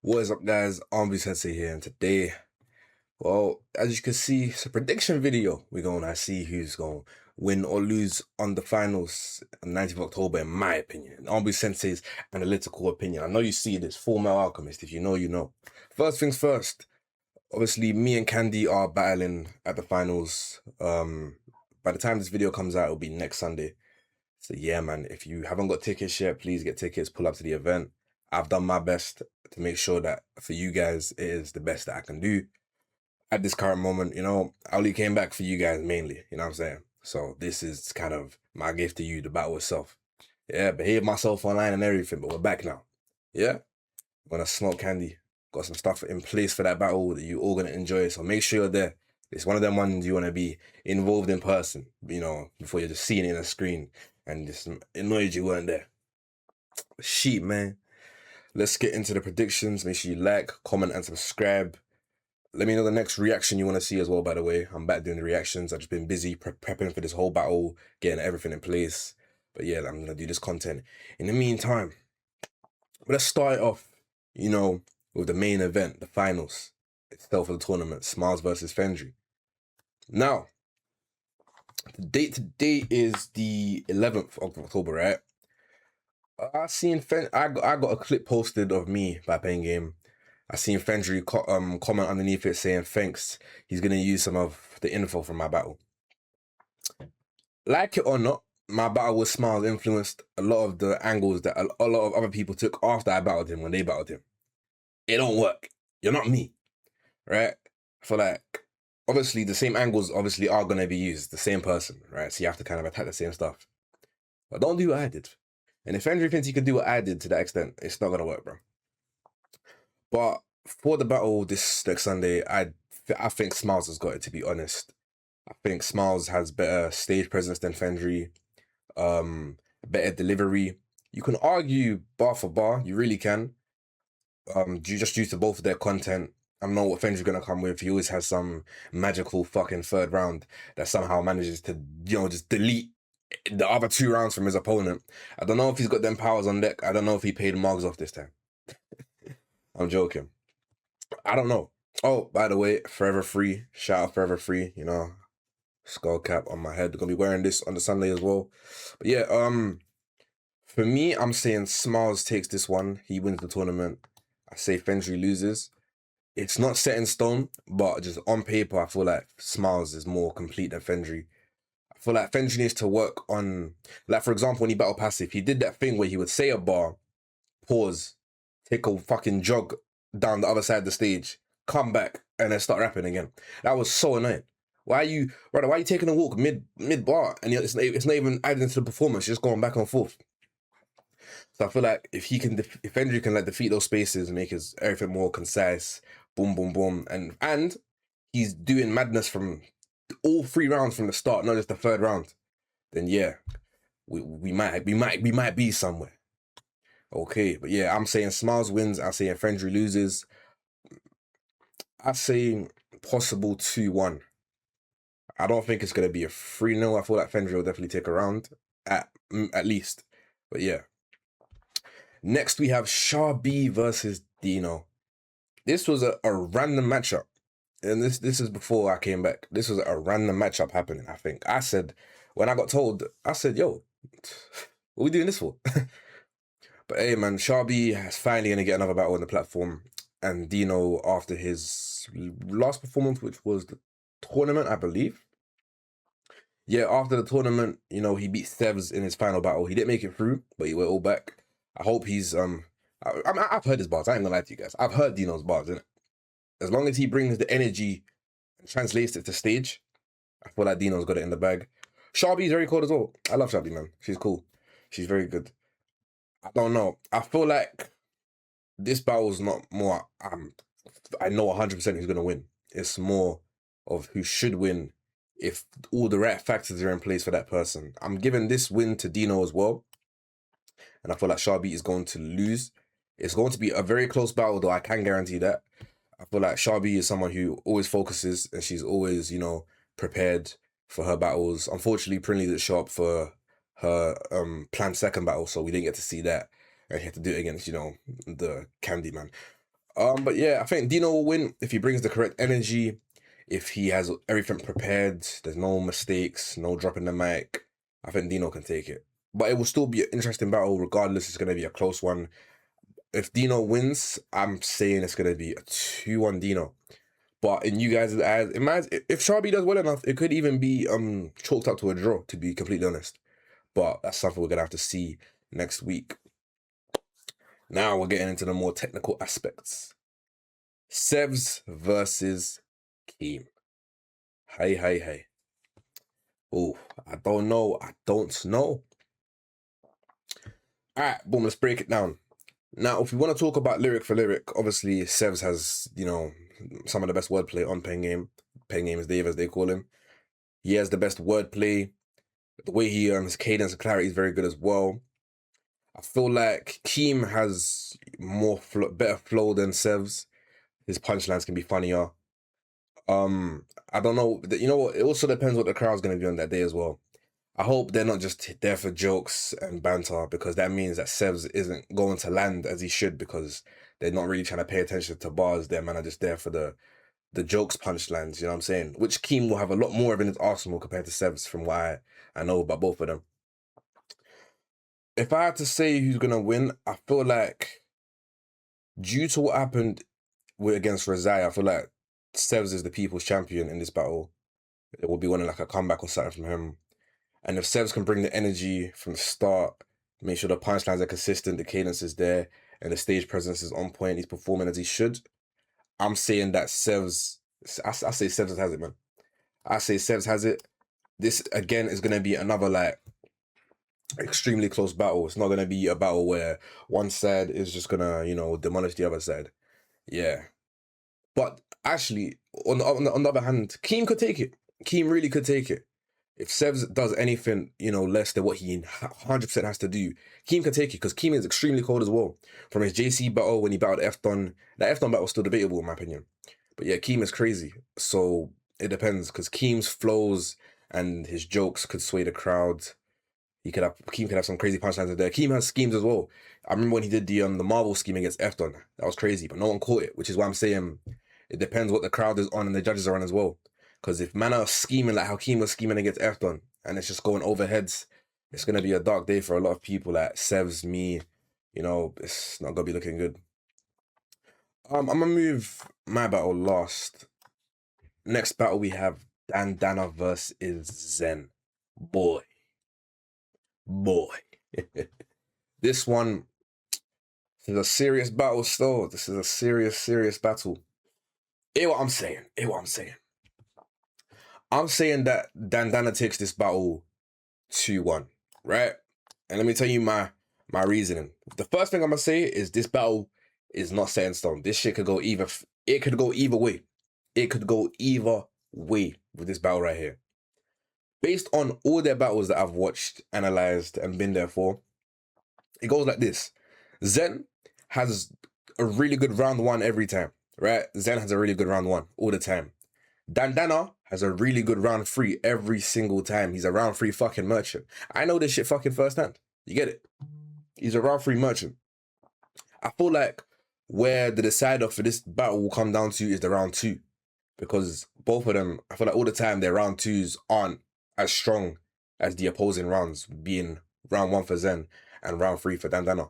What is up, guys? Army Sensei here, and today, well, as you can see, it's a prediction video. We're going to see who's going to win or lose on the finals on 19th of October, in my opinion. Army Sensei's analytical opinion. I know you see this, Full Metal Alchemist. If you know, you know. First things first, obviously, me and Candy are battling at the finals. By the time this video comes out, it'll be next Sunday. So yeah, man, if you haven't got tickets yet, please get tickets, pull up to the event. I've done my best to make sure that for you guys, it is the best that I can do at this current moment. You know, I only came back for you guys mainly, you know what I'm saying? So this is kind of my gift to you, the battle itself. Yeah, behave myself online and everything, but we're back now. Yeah, I'm gonna smoke Candy. Got some stuff in place for that battle that you all gonna enjoy. So make sure you're there. It's one of them ones you wanna be involved in person, you know, before you're just seeing it on a screen and just annoyed you weren't there. Sheep, man. Let's get into the predictions. Make sure you like, comment, and subscribe. Let me know the next reaction you want to see as well, by the way. I'm back doing the reactions. I've just been busy prepping for this whole battle, getting everything in place. But yeah, I'm going to do this content. In the meantime, let's start off, you know, with the main event, the finals itself of the tournament, Smiles versus Fendry. Now, the date today is the 11th of October, right? I got a clip posted of me by Pengame. I seen Fendry comment underneath it saying thanks. He's gonna use some of the info from my battle. Like it or not, my battle with Smiles influenced a lot of the angles that a lot of other people took after I battled him when they battled him. It don't work. You're not me, right? I feel like obviously the same angles obviously are gonna be used, the same person, right? So you have to kind of attack the same stuff. But don't do what I did. And if Fendry thinks he can do what I did to that extent, it's not gonna work, bro. But for the battle this next Sunday, I think Smiles has got it, to be honest. I think Smiles has better stage presence than Fendry, better delivery. You can argue bar for bar, you really can. Just due to both of their content. I don't know what Fendry's gonna come with. He always has some magical fucking third round that somehow manages to, you know, just delete the other 2 rounds from his opponent. I don't know if he's got them powers on deck. I don't know if he paid Mugs off this time. I'm joking. I don't know. Oh, by the way, Forever Free. Shout out Forever Free, you know. Skull cap on my head. Gonna be wearing this on the Sunday as well. But yeah, for me, I'm saying Smiles takes this one. He wins the tournament. I say Fendry loses. It's not set in stone, but just on paper, I feel like Smiles is more complete than Fendry. I feel like Fendry needs to work on, like, for example, when he battled Passive, he did that thing where he would say a bar, pause, take a fucking jog down the other side of the stage, come back, and then start rapping again. That was so annoying. Why are you taking a walk mid bar and it's not even adding to the performance, just going back and forth? So I feel like if Fendry can like defeat those spaces and make his everything more concise, boom, boom, boom, and he's doing madness from all 3 rounds from the start, not just the 3rd round, then yeah, we might be somewhere. Okay, but yeah, I'm saying Smiles wins. I'm saying Fendry loses. I say possible 2-1. I don't think it's gonna be a 3-0. I feel like Fendry will definitely take a round at least. But yeah. Next we have Shabi versus Dino. This was a random matchup. And this is before I came back. This was a random matchup happening, I think. I said, when I got told, I said, yo, what are we doing this for? But hey, man, Shabi is finally going to get another battle on the platform. And Dino, after his last performance, which was the tournament, I believe. Yeah, after the tournament, you know, he beat Sevs in his final battle. He didn't make it through, but he went all back. I hope he's, I've heard his bars. I ain't gonna lie to you guys. I've heard Dino's bars, innit? As long as he brings the energy and translates it to stage, I feel like Dino's got it in the bag. Shabi's very cool as well. I love Shabi, man. She's cool. She's very good. I don't know. I feel like this battle's not more, I know 100% who's going to win. It's more of who should win if all the right factors are in place for that person. I'm giving this win to Dino as well. And I feel like Shabi is going to lose. It's going to be a very close battle, though. I can guarantee that. I feel like Shabi is someone who always focuses and she's always, you know, prepared for her battles. Unfortunately, Prinley didn't show up for her planned 2nd battle, so we didn't get to see that. And he had to do it against, you know, the Candy man. But yeah, I think Dino will win if he brings the correct energy, if he has everything prepared, there's no mistakes, no dropping the mic. I think Dino can take it. But it will still be an interesting battle, regardless. It's gonna be a close one. If Dino wins, I'm saying it's gonna be a 2-1 Dino. But in you guys' eyes, if Sharby does well enough, it could even be chalked up to a draw, to be completely honest. But that's something we're gonna have to see next week. Now we're getting into the more technical aspects. Sevs versus Keem. Hey. Oh, I don't know. All right, boom, let's break it down. Now, if we want to talk about lyric for lyric, obviously Sevs has, some of the best wordplay on Pengame. Pengame is Dave, as they call him. He has the best wordplay. The way he his cadence and clarity is very good as well. I feel like Keem has better flow than Sevs. His punchlines can be funnier. I don't know. You know what? It also depends what the crowd's gonna be on that day as well. I hope they're not just there for jokes and banter, because that means that Sevs isn't going to land as he should, because they're not really trying to pay attention to bars. Their man are just there for the jokes, punchlines. You know what I'm saying? Which Keem will have a lot more of in his arsenal compared to Sevs, from what I know about both of them. If I had to say who's gonna win, I feel like, due to what happened against Razai, I feel like Sevs is the people's champion in this battle. It will be wanting like a comeback or something from him. And if Sevs can bring the energy from the start, make sure the punchlines are consistent, the cadence is there, and the stage presence is on point, he's performing as he should, I'm saying that Sevs, I say Sevs has it, man. I say Sevs has it. This, again, is going to be another, like, extremely close battle. It's not going to be a battle where one side is just going to, demolish the other side. Yeah. But actually, on the other hand, Keem could take it. Keem really could take it. If Sevs does anything, less than what he 100% has to do, Keem can take it, because Keem is extremely cold as well. From his JC battle when he battled F-Don, that F-Don battle was still debatable in my opinion. But yeah, Keem is crazy. So it depends, because Keem's flows and his jokes could sway the crowd. Keem could have some crazy punchlines in there. Keem has schemes as well. I remember when he did the Marvel scheme against F-Don. That was crazy, but no one caught it, which is why I'm saying it depends what the crowd is on and the judges are on as well. Because if man are scheming like how Keem was scheming against F-Don, and it's just going overheads, it's going to be a dark day for a lot of people, like Sevs, me, it's not going to be looking good. I'm going to move my battle last. Next battle we have Dana versus Zen. Boy. This one is a serious battle still. This is a serious battle. Hear what I'm saying. I'm saying that Dana takes this battle 2-1, right? And let me tell you my reasoning. The first thing I'm gonna say is this battle is not set in stone. This shit could go either. It could go either way. It could go either way with this battle right here. Based on all their battles that I've watched, analyzed, and been there for, it goes like this. Zen has a really good round one every time, right? Zen has a really good round one all the time. Dana has a really good round 3 every single time. He's a round 3 fucking merchant. I know this shit fucking firsthand. You get it? He's a round 3 merchant. I feel like where the decider for this battle will come down to is the round 2. Because both of them, I feel like all the time, their round 2s aren't as strong as the opposing rounds, being round 1 for Zen and round 3 for Dana.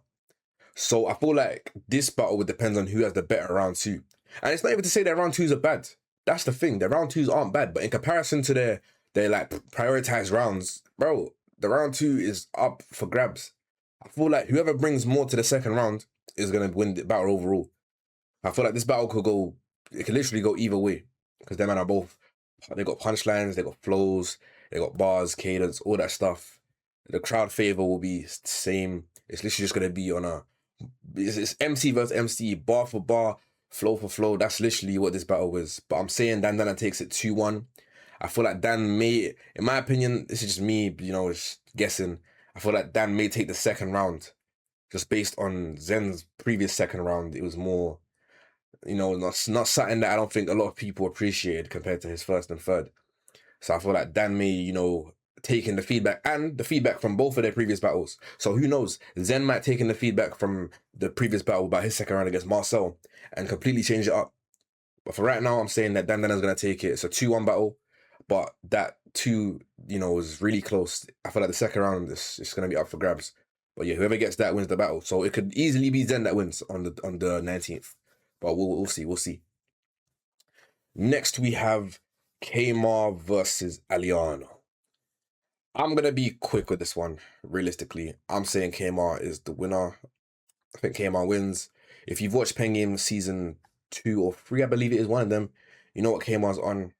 So I feel like this battle would depend on who has the better round 2. And it's not even to say that round 2s are bad. That's the thing. Their round 2s aren't bad, but in comparison to their like prioritized rounds, bro, the round 2 is up for grabs. I feel like whoever brings more to the second round is gonna win the battle overall. I feel like this battle could literally go either way, because them men are both. They got punchlines, they got flows, they got bars, cadence, all that stuff. The crowd favor will be the same. It's literally just gonna be on it's MC versus MC, bar for bar, flow for flow. That's literally what this battle is. But I'm saying Dana takes it 2-1. I feel like Dan may, in my opinion, this is just me, just guessing. I feel like Dan may take the second round, just based on Zen's previous second round. It was more, not something that I don't think a lot of people appreciated compared to his first and third. So I feel like Dan may, taking the feedback and the feedback from both of their previous battles. So who knows? Zen might take in the feedback from the previous battle about his second round against Marcel and completely change it up. But for right now, I'm saying that Dandana's going to take it. It's a 2-1 battle, but that 2, is really close. I feel like the second round is going to be up for grabs. But yeah, whoever gets that wins the battle. So it could easily be Zen that wins on the 19th. But we'll see. Next, we have Kmar versus Aliano. I'm going to be quick with this one, realistically. I'm saying Kmar is the winner. I think Kmar wins. If you've watched Pengame season 2 or 3, I believe it is one of them, you know what Kmar's on.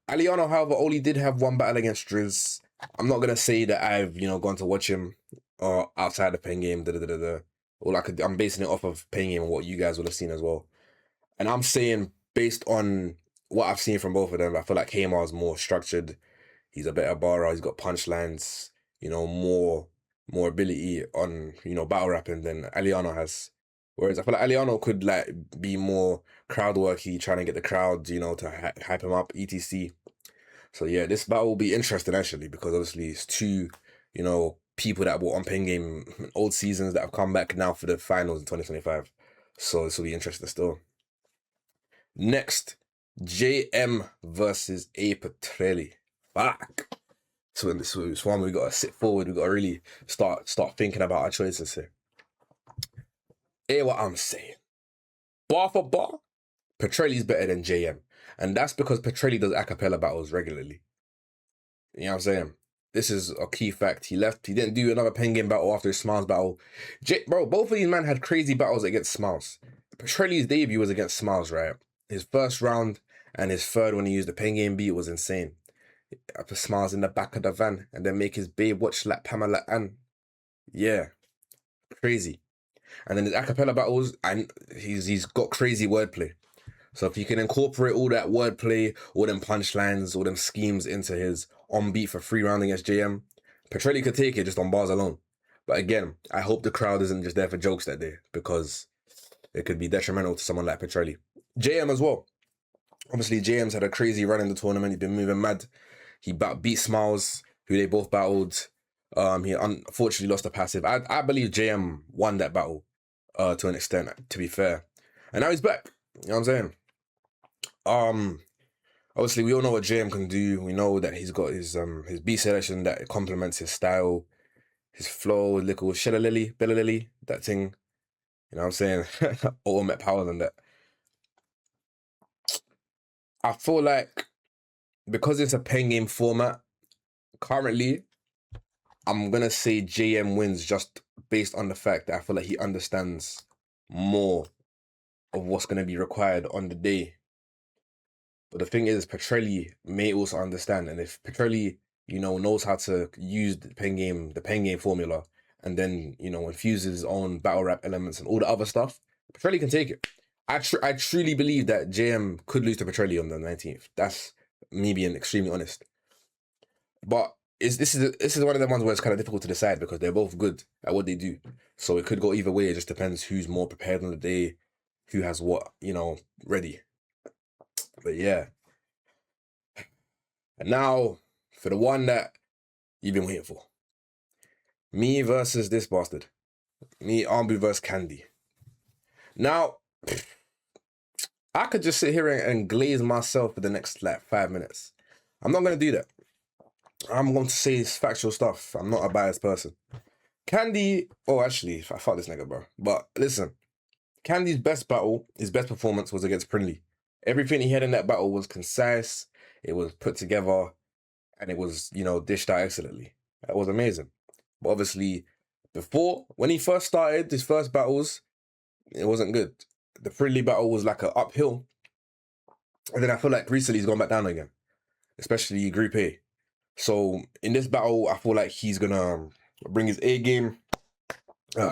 Aliano, however, only did have one battle against Driz. I'm not going to say that I've, gone to watch him outside of Pengame, I'm basing it off of Pengame and what you guys will have seen as well. And I'm saying, based on what I've seen from both of them, I feel like Kmar's more structured. He's a better barra. He's got punchlines, more ability on, battle rapping than Aliano has. Whereas I feel like Aliano could be more crowd worky, trying to get the crowd, to hype him up, etc. So yeah, this battle will be interesting actually, because obviously it's two, people that were on Pengame in old seasons that have come back now for the finals in 2025. So this will be interesting still. Next, JM versus A Petrelli. Fuck. So in this one, we gotta sit forward. We gotta really start thinking about our choices here. Hear what I'm saying. Bar for bar, Petrelli's better than JM, and that's because Petrelli does a cappella battles regularly. You know what I'm saying? This is a key fact. He didn't do another Pengame battle after his Smiles battle. Bro, both of these men had crazy battles against Smiles. Petrelli's debut was against Smiles, right? His first round and his third when he used the Pengame beat was insane. I put Smiles in the back of the van and then make his babe watch like Pamela Ann. Yeah, crazy. And then his acapella battles, and he's got crazy wordplay. So if you can incorporate all that wordplay, all them punchlines, all them schemes into his on beat for 3 round against JM, Petrelli could take it just on bars alone. But again, I hope the crowd isn't just there for jokes that day, because it could be detrimental to someone like Petrelli. JM as well. Obviously, JM's had a crazy run in the tournament. He's been moving mad. He beat Smiles, who they both battled. He unfortunately lost a passive. I believe JM won that battle to an extent, to be fair. And now he's back. You know what I'm saying? Obviously, we all know what JM can do. We know that he's got his beat selection that complements his style, his flow, little Shella Lily, Bella Lily, that thing. You know what I'm saying? Ultimate power and that. I feel like because it's a Pengame format, currently, I'm going to say JM wins just based on the fact that I feel like he understands more of what's going to be required on the day. But the thing is, Petrelli may also understand. And if Petrelli, knows how to use the Pengame formula, and then, infuses his own battle rap elements and all the other stuff, Petrelli can take it. I truly believe that JM could lose to Petrelli on the 19th. That's me being extremely honest. But this is one of the ones where it's kind of difficult to decide, because they're both good at what they do. So it could go either way. It just depends who's more prepared on the day, who has what, ready. But yeah. And now for the one that you've been waiting for. Me versus this bastard. Me, Ambu versus Candy. Now, I could just sit here and glaze myself for the next 5 minutes. I'm not going to do that. I'm going to say factual stuff. I'm not a biased person. Candy, actually, I fuck this nigga, bro. But listen, Candy's best battle, his best performance was against Prinley. Everything he had in that battle was concise, it was put together, and it was, dished out excellently. That was amazing. But obviously, when he first started his first battles, it wasn't good. The Prinley battle was like an uphill. And then I feel like recently he's gone back down again, especially Group A. So in this battle, I feel like he's going to bring his A game. He's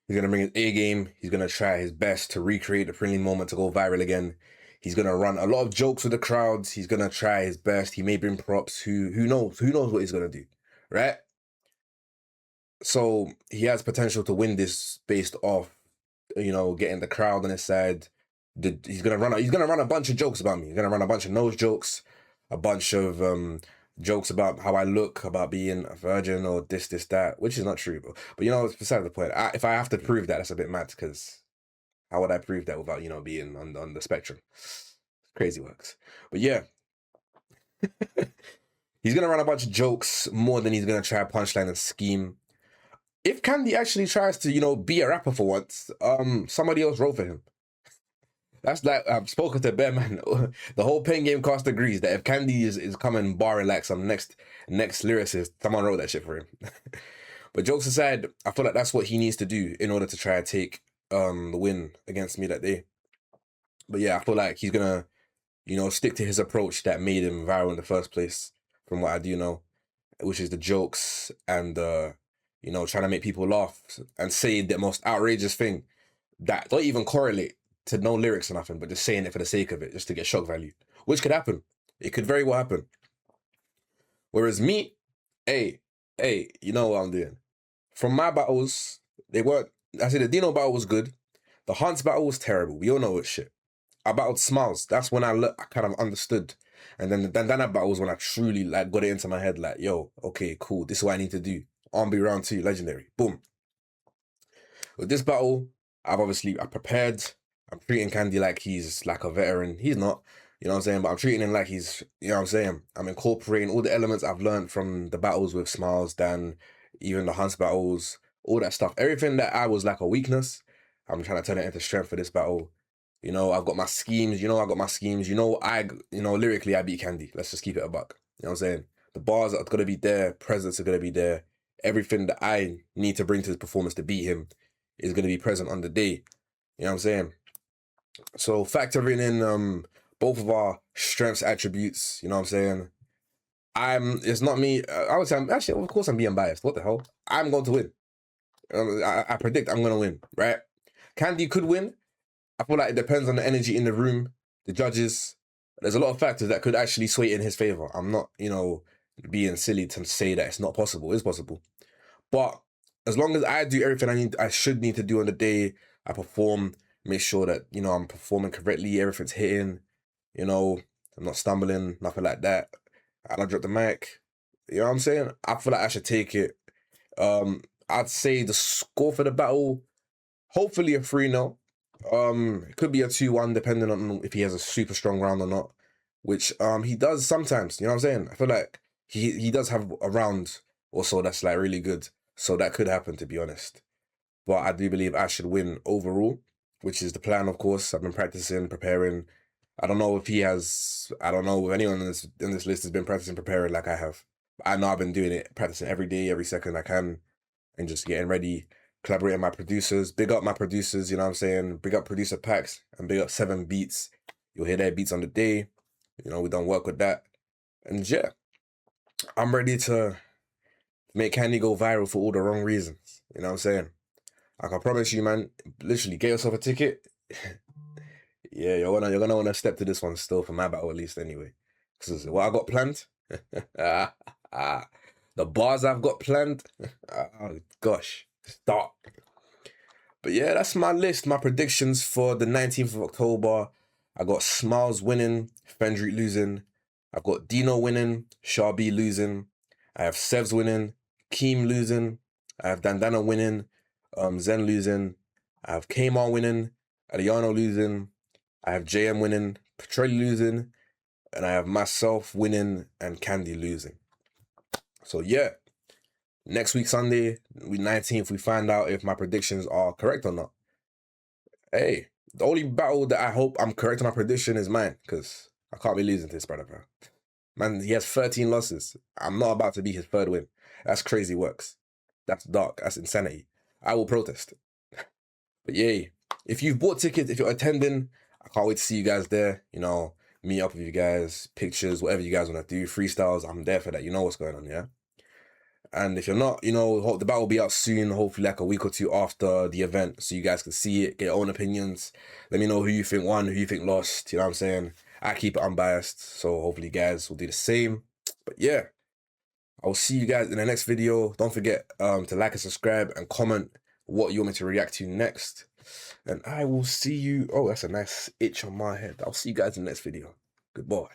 going to bring his A game. He's going to try his best to recreate the Prinley moment to go viral again. He's going to run a lot of jokes with the crowds. He's going to try his best. He may bring props. Who knows? Who knows what he's going to do, right? So he has potential to win this based off, getting the crowd on his side. He's gonna run a bunch of jokes about me. He's gonna run a bunch of nose jokes, a bunch of jokes about how I look, about being a virgin or this, that, which is not true, bro. But you know, it's beside the point. If I have to prove that, that's a bit mad, because how would I prove that without, you know, being on the spectrum? Crazy works. But yeah, he's gonna run a bunch of jokes more than he's gonna try punchline and scheme. If Candy actually tries to, you know, be a rapper for once, somebody else wrote for him. That's like, I've spoken to Bear Man. The whole Pengame cast agrees that if Candy is coming barring like some next lyricist, someone wrote that shit for him. But jokes aside, I feel like that's what he needs to do in order to try to take the win against me that day. But yeah, I feel like he's gonna, you know, stick to his approach that made him viral in the first place, from what I do know, which is the jokes and you know, trying to make people laugh and say the most outrageous thing that don't even correlate to no lyrics or nothing, but just saying it for the sake of it, just to get shock value, which could happen. It could very well happen. Whereas me, hey, you know what I'm doing. From my battles, they weren't. I said the Dino battle was good. The Hunts battle was terrible. We all know it's shit. I battled Smiles. That's when I kind of understood. And then the Dandana battle was when I truly like got it into my head, like, yo, okay, cool. This is what I need to do. R&B round 2, legendary. Boom. With this battle, I prepared. I'm treating Candy like he's like a veteran. He's not, you know what I'm saying? But I'm treating him like he's, you know what I'm saying? I'm incorporating all the elements I've learned from the battles with Smiles, Dan, even the Hunts battles, all that stuff. Everything that I was like a weakness, I'm trying to turn it into strength for this battle. You know, I've got my schemes. You know, I got my schemes. You know, lyrically, I beat Candy. Let's just keep it a buck. You know what I'm saying? The bars are going to be there. Presence are going to be there. Everything that I need to bring to this performance to beat him is going to be present on the day. You know what I'm saying? So factoring in both of our strengths attributes, you know what I'm saying? It's not me. I would say, actually, of course I'm being biased. What the hell? I'm going to win. I predict I'm going to win, right? Candy could win. I feel like it depends on the energy in the room, the judges. There's a lot of factors that could actually sway in his favor. I'm not, you know, being silly to say that it's not possible. It's possible. But as long as I do everything I should need to do on the day, I perform, make sure that, you know, I'm performing correctly, everything's hitting, you know, I'm not stumbling, nothing like that. I don't drop the mic. You know what I'm saying? I feel like I should take it. I'd say the score for the battle, hopefully a 3-0. It could be a 2-1 depending on if he has a super strong round or not, which he does sometimes, you know what I'm saying? I feel like he does have a round also that's like really good, so that could happen, to be honest. But I do believe I should win overall, which is the plan, of course. I've been practicing, preparing. I don't know if anyone in this list has been practicing, preparing like I have. I know I've been doing it, practicing every day, every second I can, and just getting ready, collaborating with my producers. Big up my producers, you know what I'm saying? Big up producer Pax and big up 7 Beats. You'll hear their beats on the day. You know, we don't work with that. And yeah, I'm ready to make Candy go viral for all the wrong reasons. You know what I'm saying? I can promise you, man, literally get yourself a ticket. Yeah, you're gonna want to step to this one still, for my battle at least anyway. Because what I got planned, the bars I've got planned, oh gosh, stop. But yeah, that's my list, my predictions for the 19th of October. I got Smiles winning, Fendrick losing. I've got Dino winning, Sharby losing. I have Sevs winning, Keem losing. I have Dandana winning, Zen losing. I have Kmar winning, Adriano losing. I have JM winning, Petrelli losing. And I have myself winning and Candy losing. So yeah, next week, Sunday, week 19th, we find out if my predictions are correct or not. Hey, the only battle that I hope I'm correct on my prediction is mine, because I can't be losing to this brother, bro. Man, he has 13 losses. I'm not about to be his 3rd win. That's crazy works. That's dark. That's insanity. I will protest. But yay. If you've bought tickets, if you're attending, I can't wait to see you guys there. You know, meet up with you guys, pictures, whatever you guys want to do, freestyles. I'm there for that. You know what's going on, yeah? And if you're not, you know, hope the battle will be out soon, hopefully like a week or 2 after the event, so you guys can see it, get your own opinions. Let me know who you think won, who you think lost, you know what I'm saying? I keep it unbiased, so hopefully you guys will do the same. But yeah, I will see you guys in the next video. Don't forget to like and subscribe and comment what you want me to react to next. And I will see you, oh, that's a nice itch on my head. I'll see you guys in the next video. Goodbye.